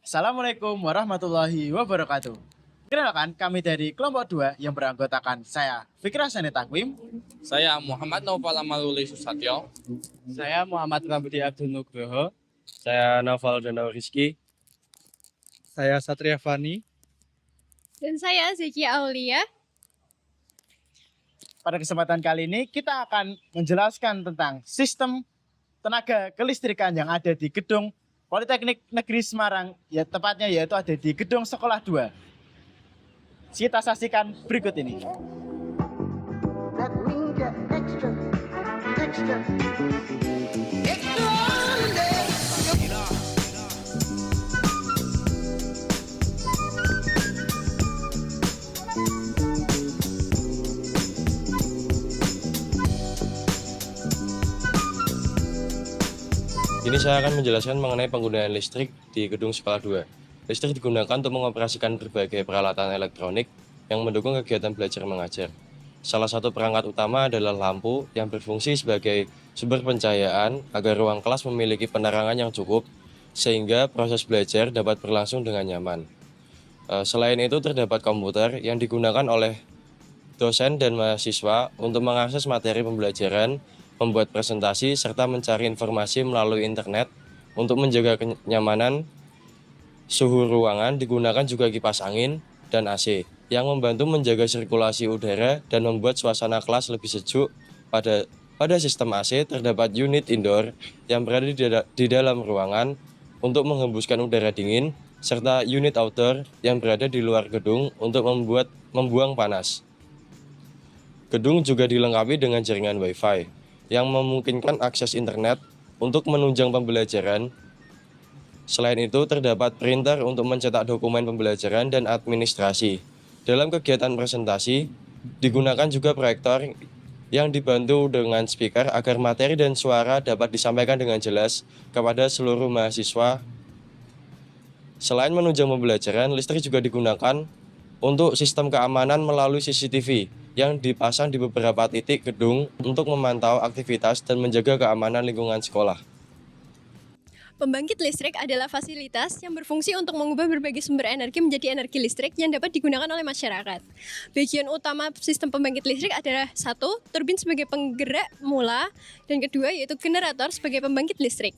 Assalamualaikum warahmatullahi wabarakatuh. Kenalkan, kami dari kelompok 2 yang beranggotakan saya, Fikra Sani Takwim. Saya Muhammad Naufal Amaluli Susatyo. Saya Muhammad Ramdi Abdul Nugroho. Saya Naufal Danau Rizky. Saya Satria Fani. Dan saya Zeki Aulia. Pada kesempatan kali ini kita akan menjelaskan tentang sistem tenaga kelistrikan yang ada di gedung Politeknik Negeri Semarang, ya tepatnya yaitu ada di gedung Sekolah 2. Kita saksikan berikut ini. That means you're extra. Ini saya akan menjelaskan mengenai penggunaan listrik di gedung sekolah 2. Listrik digunakan untuk mengoperasikan berbagai peralatan elektronik yang mendukung kegiatan belajar mengajar. Salah satu perangkat utama adalah lampu yang berfungsi sebagai sumber pencahayaan agar ruang kelas memiliki penerangan yang cukup sehingga proses belajar dapat berlangsung dengan nyaman. Selain itu terdapat komputer yang digunakan oleh dosen dan mahasiswa untuk mengakses materi pembelajaran, membuat presentasi, serta mencari informasi melalui internet. Untuk menjaga kenyamanan suhu ruangan digunakan juga kipas angin dan AC yang membantu menjaga sirkulasi udara dan membuat suasana kelas lebih sejuk. Pada sistem AC terdapat unit indoor yang berada di dalam ruangan untuk menghembuskan udara dingin, serta unit outdoor yang berada di luar gedung untuk membuang panas. Gedung juga dilengkapi dengan jaringan Wi-Fi yang memungkinkan akses internet untuk menunjang pembelajaran. Selain itu, terdapat printer untuk mencetak dokumen pembelajaran dan administrasi. Dalam kegiatan presentasi, digunakan juga proyektor yang dibantu dengan speaker agar materi dan suara dapat disampaikan dengan jelas kepada seluruh mahasiswa. Selain menunjang pembelajaran, listrik juga digunakan untuk sistem keamanan melalui CCTV yang dipasang di beberapa titik gedung untuk memantau aktivitas dan menjaga keamanan lingkungan sekolah. Pembangkit listrik adalah fasilitas yang berfungsi untuk mengubah berbagai sumber energi menjadi energi listrik yang dapat digunakan oleh masyarakat. Bagian utama sistem pembangkit listrik adalah 1. Turbin sebagai penggerak mula, dan kedua yaitu generator sebagai pembangkit listrik.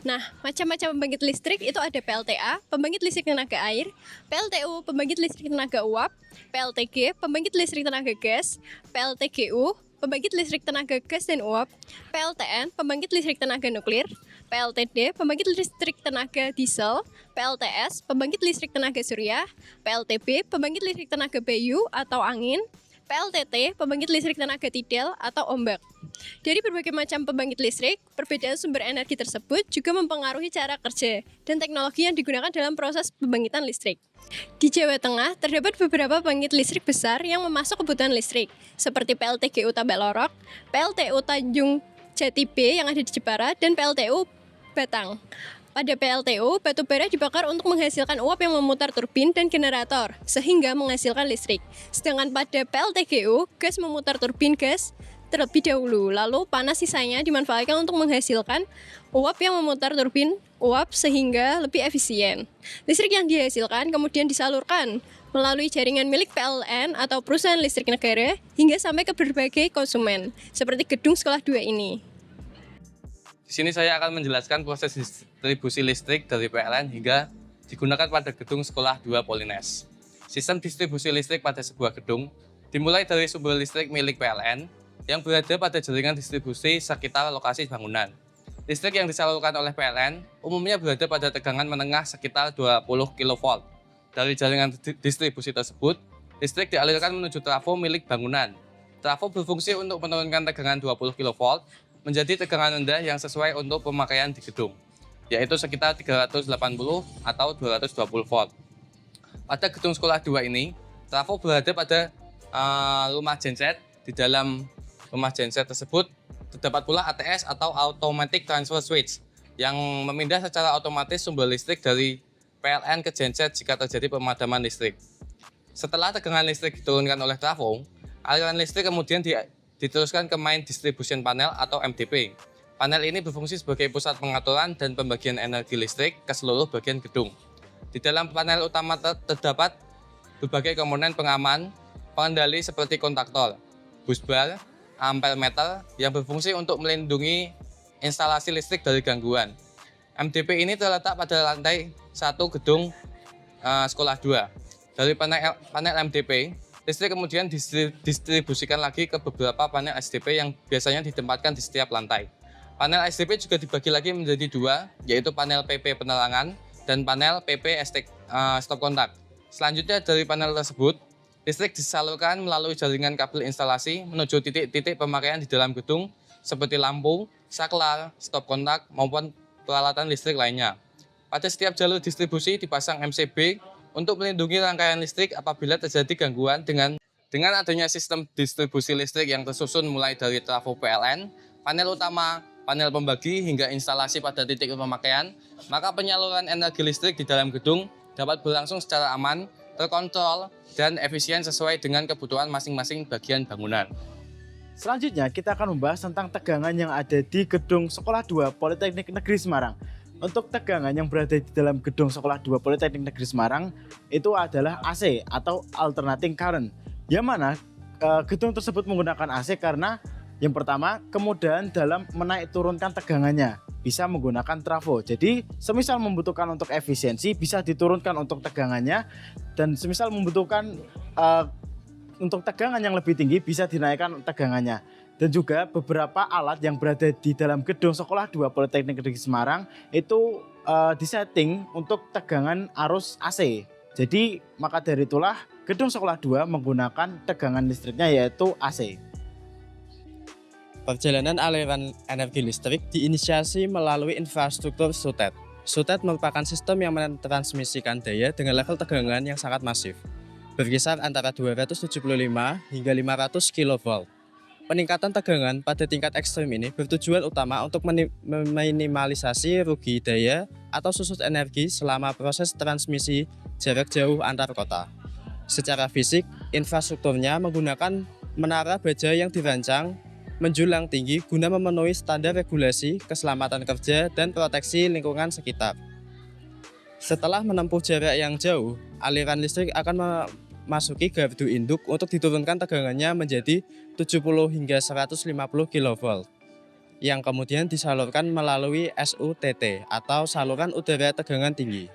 Nah, macam-macam pembangkit listrik itu ada PLTA, pembangkit listrik tenaga air, PLTU, pembangkit listrik tenaga uap, PLTG, pembangkit listrik tenaga gas, PLTGU, pembangkit listrik tenaga gas dan uap, PLTN, pembangkit listrik tenaga nuklir, PLTD, pembangkit listrik tenaga diesel, PLTS, pembangkit listrik tenaga surya, PLTB, pembangkit listrik tenaga bayu atau angin, PLTT, pembangkit listrik tenaga tidal atau ombak. Dari berbagai macam pembangkit listrik, perbedaan sumber energi tersebut juga mempengaruhi cara kerja dan teknologi yang digunakan dalam proses pembangkitan listrik. Di Jawa Tengah, terdapat beberapa pembangkit listrik besar yang memasok kebutuhan listrik, seperti PLTGU Tabelorok, PLTU Tanjung Jati B yang ada di Jepara, dan PLTU Batang. Pada PLTU, batu bara dibakar untuk menghasilkan uap yang memutar turbin dan generator, sehingga menghasilkan listrik. Sedangkan pada PLTGU, gas memutar turbin gas terlebih dahulu, lalu panas sisanya dimanfaatkan untuk menghasilkan uap yang memutar turbin uap sehingga lebih efisien. Listrik yang dihasilkan kemudian disalurkan melalui jaringan milik PLN atau perusahaan listrik negara hingga sampai ke berbagai konsumen, seperti gedung sekolah 2 ini. Di sini saya akan menjelaskan proses distribusi listrik dari PLN hingga digunakan pada gedung sekolah 2 Polines. Sistem distribusi listrik pada sebuah gedung dimulai dari sumber listrik milik PLN yang berada pada jaringan distribusi sekitar lokasi bangunan. Listrik yang disalurkan oleh PLN umumnya berada pada tegangan menengah sekitar 20 kV. Dari jaringan distribusi tersebut, listrik dialirkan menuju trafo milik bangunan. Trafo berfungsi untuk menurunkan tegangan 20 kV menjadi tegangan rendah yang sesuai untuk pemakaian di gedung, yaitu sekitar 380 atau 220 volt. Pada gedung sekolah 2 ini, trafo berada pada rumah genset. Di dalam rumah genset tersebut terdapat pula ATS atau Automatic Transfer Switch yang memindah secara otomatis sumber listrik dari PLN ke genset jika terjadi pemadaman listrik. Setelah tegangan listrik diturunkan oleh trafo, aliran listrik kemudian diteruskan ke Main Distribution Panel atau MDP. Panel ini berfungsi sebagai pusat pengaturan dan pembagian energi listrik ke seluruh bagian gedung. Di dalam panel utama terdapat berbagai komponen pengaman, pengendali seperti kontaktor, busbar, ampermeter yang berfungsi untuk melindungi instalasi listrik dari gangguan. MDP ini terletak pada lantai 1 gedung sekolah 2. Dari panel MDP, listrik kemudian didistribusikan lagi ke beberapa panel SDP yang biasanya ditempatkan di setiap lantai. Panel SDP juga dibagi lagi menjadi 2, yaitu panel PP penerangan dan panel PP stop kontak. Selanjutnya dari panel tersebut, listrik disalurkan melalui jaringan kabel instalasi menuju titik-titik pemakaian di dalam gedung seperti lampu, saklar, stop kontak, maupun peralatan listrik lainnya. Pada setiap jalur distribusi dipasang MCB untuk melindungi rangkaian listrik apabila terjadi gangguan dengan adanya sistem distribusi listrik yang tersusun mulai dari trafo PLN, panel utama, panel pembagi hingga instalasi pada titik pemakaian, maka penyaluran energi listrik di dalam gedung dapat berlangsung secara aman, terkontrol, dan efisien sesuai dengan kebutuhan masing-masing bagian bangunan. Selanjutnya kita akan membahas tentang tegangan yang ada di gedung Sekolah 2 Politeknik Negeri Semarang. Untuk tegangan yang berada di dalam gedung Sekolah 2 Politeknik Negeri Semarang itu adalah AC atau alternating current. Yang mana gedung tersebut menggunakan AC karena yang pertama kemudahan dalam menaik turunkan tegangannya, bisa menggunakan trafo. Jadi semisal membutuhkan untuk efisiensi bisa diturunkan untuk tegangannya, dan semisal membutuhkan untuk tegangan yang lebih tinggi bisa dinaikkan tegangannya. Dan juga beberapa alat yang berada di dalam gedung Sekolah 2 Politeknik Negeri Semarang itu disetting untuk tegangan arus AC. Jadi maka dari itulah gedung Sekolah 2 menggunakan tegangan listriknya yaitu AC. Perjalanan aliran energi listrik diinisiasi melalui infrastruktur SUTET. SUTET merupakan sistem yang mentransmisikan daya dengan level tegangan yang sangat masif, berkisar antara 275 hingga 500 kV. Peningkatan tegangan pada tingkat ekstrim ini bertujuan utama untuk meminimalisasi rugi daya atau susut energi selama proses transmisi jarak jauh antar kota. Secara fisik, infrastrukturnya menggunakan menara baja yang dirancang menjulang tinggi guna memenuhi standar regulasi keselamatan kerja dan proteksi lingkungan sekitar. Setelah menempuh jarak yang jauh, aliran listrik akan memasuki gardu induk untuk diturunkan tegangannya menjadi 70 hingga 150 kV yang kemudian disalurkan melalui SUTT atau saluran udara tegangan tinggi.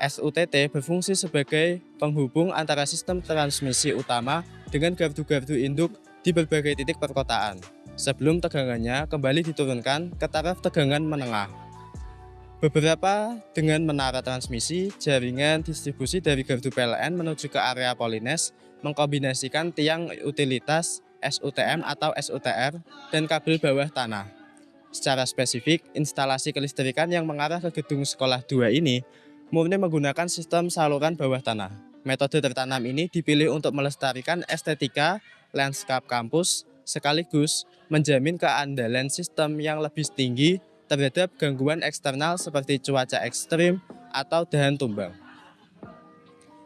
SUTT berfungsi sebagai penghubung antara sistem transmisi utama dengan gardu-gardu induk di berbagai titik perkotaan sebelum tegangannya kembali diturunkan ke taraf tegangan menengah. Beberapa dengan menara transmisi, jaringan distribusi dari gardu PLN menuju ke area Polines mengkombinasikan tiang utilitas SUTM atau SUTR dan kabel bawah tanah. Secara spesifik, instalasi kelistrikan yang mengarah ke gedung Sekolah 2 ini murni menggunakan sistem saluran bawah tanah. Metode tertanam ini dipilih untuk melestarikan estetika lanskap kampus sekaligus menjamin keandalan sistem yang lebih tinggi terhadap gangguan eksternal seperti cuaca ekstrim atau dahan tumbang.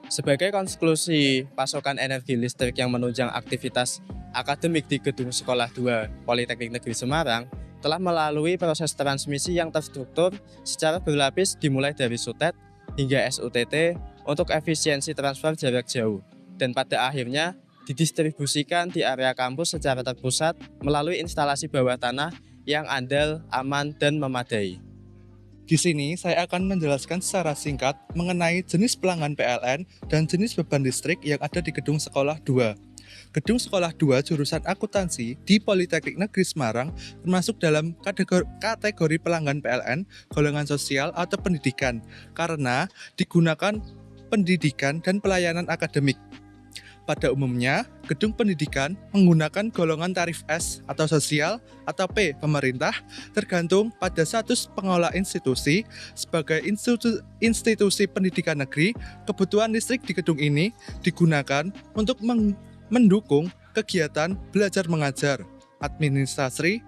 Sebagai konklusi pasokan energi listrik yang menunjang aktivitas akademik di gedung Sekolah 2 Politeknik Negeri Semarang telah melalui proses transmisi yang terstruktur secara berlapis dimulai dari SUTET hingga SUTT untuk efisiensi transfer jarak jauh dan pada akhirnya didistribusikan di area kampus secara terpusat melalui instalasi bawah tanah yang andal, aman, dan memadai. Di sini saya akan menjelaskan secara singkat mengenai jenis pelanggan PLN dan jenis beban listrik yang ada di Gedung Sekolah 2. Gedung Sekolah 2 jurusan akuntansi di Politeknik Negeri Semarang termasuk dalam kategori pelanggan PLN golongan sosial atau pendidikan karena digunakan pendidikan dan pelayanan akademik. Pada umumnya, gedung pendidikan menggunakan golongan tarif S atau sosial atau P pemerintah tergantung pada status pengelola institusi. Sebagai institusi pendidikan negeri, kebutuhan listrik di gedung ini digunakan untuk mendukung kegiatan belajar mengajar, administrasi,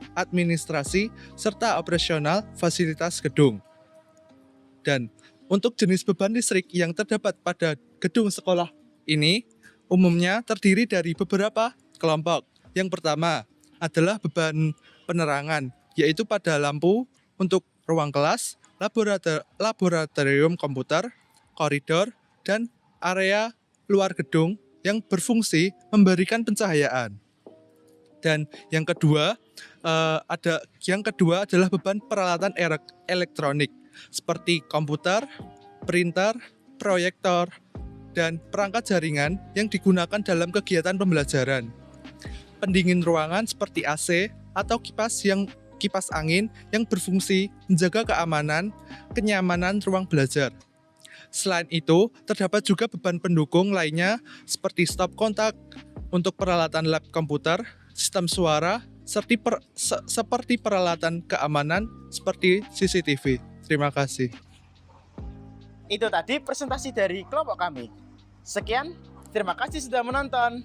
serta operasional fasilitas gedung. Dan untuk jenis beban listrik yang terdapat pada gedung sekolah ini, umumnya terdiri dari beberapa kelompok. Yang pertama adalah beban penerangan, yaitu pada lampu untuk ruang kelas, laboratorium komputer, koridor, dan area luar gedung yang berfungsi memberikan pencahayaan. Dan yang kedua adalah beban peralatan elektronik seperti komputer, printer, proyektor, dan perangkat jaringan yang digunakan dalam kegiatan pembelajaran. Pendingin ruangan seperti AC atau kipas angin yang berfungsi menjaga kenyamanan ruang belajar. Selain itu, terdapat juga beban pendukung lainnya seperti stop kontak untuk peralatan lab komputer, sistem suara, seperti peralatan keamanan seperti CCTV. Terima kasih. Itu tadi presentasi dari kelompok kami. Sekian, terima kasih sudah menonton.